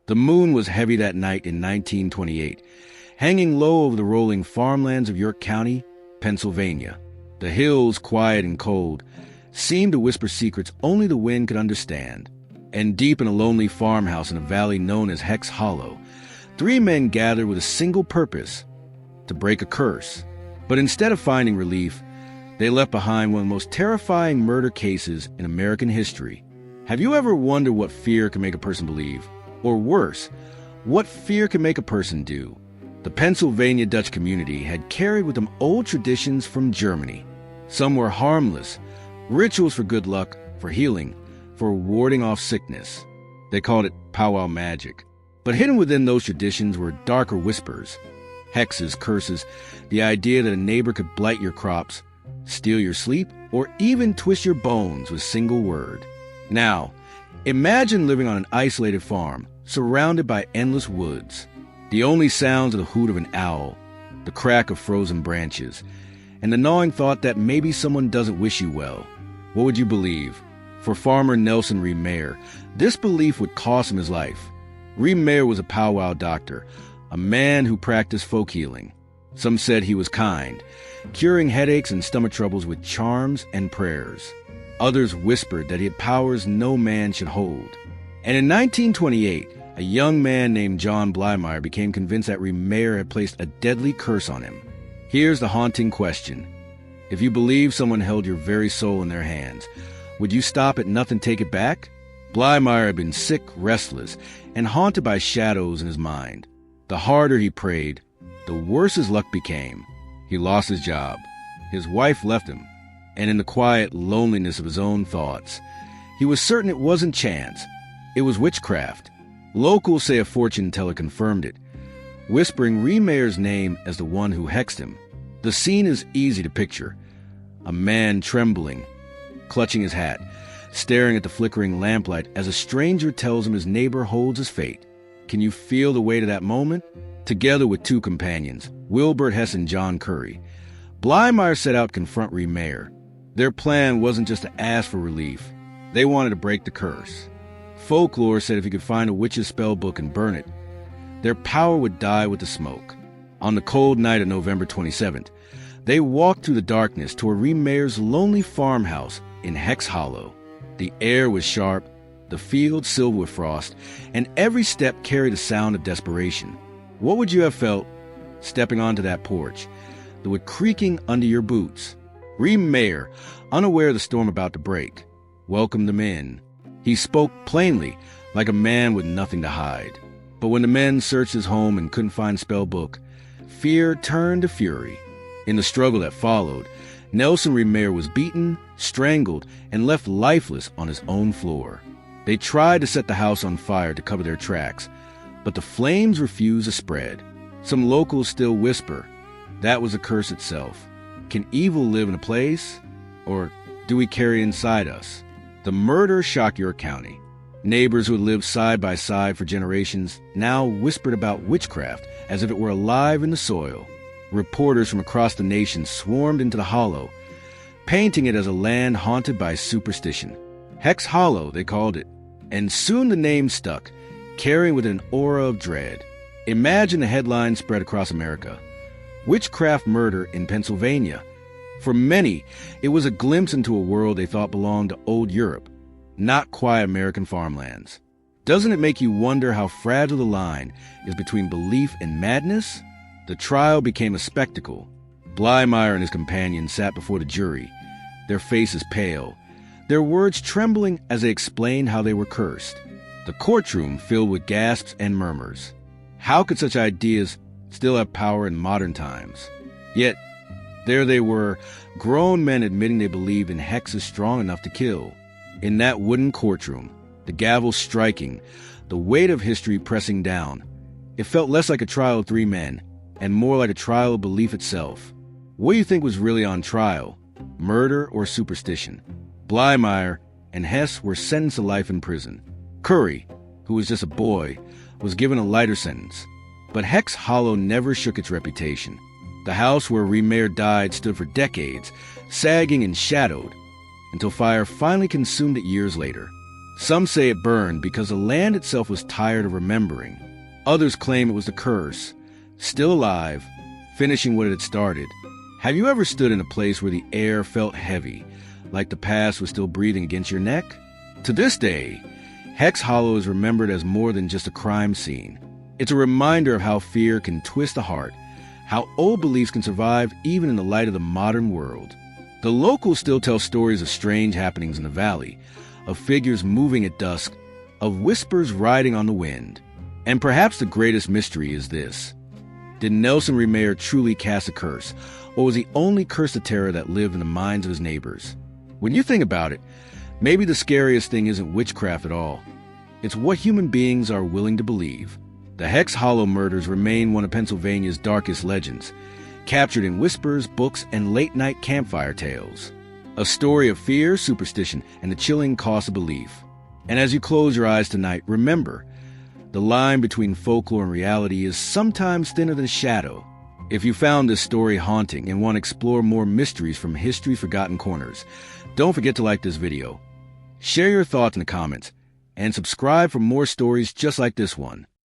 The moon was heavy that night in 1928, hanging low over the rolling farmlands of York County, Pennsylvania. The hills, quiet and cold, seemed to whisper secrets only the wind could understand. And deep in a lonely farmhouse in a valley known as Hex Hollow, 3 men gathered with a single purpose: to break a curse. But instead of finding relief, they left behind one of the most terrifying murder cases in American history. Have you ever wondered what fear can make a person believe? Or worse, what fear can make a person do? The Pennsylvania Dutch community had carried with them old traditions from Germany. Some were harmless, rituals for good luck, for healing, for warding off sickness. They called it Pow-Wow magic. But hidden within those traditions were darker whispers, hexes, curses, the idea that a neighbor could blight your crops, steal your sleep, or even twist your bones with a single word. Now, imagine living on an isolated farm, surrounded by endless woods. The only sounds are the hoot of an owl, the crack of frozen branches, and the gnawing thought that maybe someone doesn't wish you well. What would you believe? For farmer Nelson Rehmeyer, this belief would cost him his life. Rehmeyer was a Pow-Wow doctor, a man who practiced folk healing. Some said he was kind, curing headaches and stomach troubles with charms and prayers. Others whispered that he had powers no man should hold. And in 1928, a young man named John Blymire became convinced that Rehmeyer had placed a deadly curse on him. Here's the haunting question. If you believe someone held your very soul in their hands, would you stop at nothing, take it back? Blymire had been sick, restless, and haunted by shadows in his mind. The harder he prayed, the worse his luck became. He lost his job. His wife left him. And in the quiet loneliness of his own thoughts, he was certain it wasn't chance. It was witchcraft. Locals say a fortune teller confirmed it, whispering Rehmeyer's name as the one who hexed him. The scene is easy to picture. A man trembling, clutching his hat, staring at the flickering lamplight as a stranger tells him his neighbor holds his fate. Can you feel the weight of that moment? Together with 2 companions, Wilbert Hess and John Curry, Blymire set out to confront Rehmeyer. Their plan wasn't just to ask for relief. They wanted to break the curse. Folklore said if he could find a witch's spell book and burn it, their power would die with the smoke. On the cold night of November 27th, they walked through the darkness toward Rehmeyer's lonely farmhouse in Hex Hollow. The air was sharp, the fields silver with frost, and every step carried a sound of desperation. What would you have felt stepping onto that porch, the wood creaking under your boots? Rehmeyer, unaware of the storm about to break, welcomed them in. He spoke plainly, like a man with nothing to hide. But when the men searched his home and couldn't find a spell book, fear turned to fury. In the struggle that followed, Nelson Rehmeyer was beaten, strangled, and left lifeless on his own floor. They tried to set the house on fire to cover their tracks, but the flames refused to spread. Some locals still whisper, that was a curse itself. Can evil live in a place, or do we carry it inside us? The murder shocked York County. Neighbors who had lived side by side for generations now whispered about witchcraft as if it were alive in the soil. Reporters from across the nation swarmed into the hollow, painting it as a land haunted by superstition. Hex Hollow, they called it, and soon the name stuck, carrying with it an aura of dread. Imagine the headlines spread across America. Witchcraft murder in Pennsylvania. For many, it was a glimpse into a world they thought belonged to old Europe, not quiet American farmlands. Doesn't it make you wonder how fragile the line is between belief and madness? The trial became a spectacle. Blymire and his companions sat before the jury, their faces pale, their words trembling as they explained how they were cursed. The courtroom filled with gasps and murmurs. How could such ideas still have power in modern times? Yet, there they were, grown men admitting they believed in hexes strong enough to kill. In that wooden courtroom, the gavel striking, the weight of history pressing down, it felt less like a trial of 3 men and more like a trial of belief itself. What do you think was really on trial, murder or superstition? Blymire and Hess were sentenced to life in prison. Curry, who was just a boy, was given a lighter sentence. But Hex Hollow never shook its reputation. The house where Rehmeyer died stood for decades, sagging and shadowed, until fire finally consumed it years later. Some say it burned because the land itself was tired of remembering. Others claim it was the curse, still alive, finishing what it had started. Have you ever stood in a place where the air felt heavy, like the past was still breathing against your neck? To this day, Hex Hollow is remembered as more than just a crime scene. It's a reminder of how fear can twist the heart, how old beliefs can survive even in the light of the modern world. The locals still tell stories of strange happenings in the valley, of figures moving at dusk, of whispers riding on the wind. And perhaps the greatest mystery is this: did Nelson Rehmeyer truly cast a curse, or was he only cursed a terror that lived in the minds of his neighbors? When you think about it, maybe the scariest thing isn't witchcraft at all. It's what human beings are willing to believe. The Hex Hollow murders remain one of Pennsylvania's darkest legends, captured in whispers, books, and late-night campfire tales. A story of fear, superstition, and the chilling cost of belief. And as you close your eyes tonight, remember, the line between folklore and reality is sometimes thinner than shadow. If you found this story haunting and want to explore more mysteries from history's forgotten corners, don't forget to like this video, share your thoughts in the comments, and subscribe for more stories just like this one.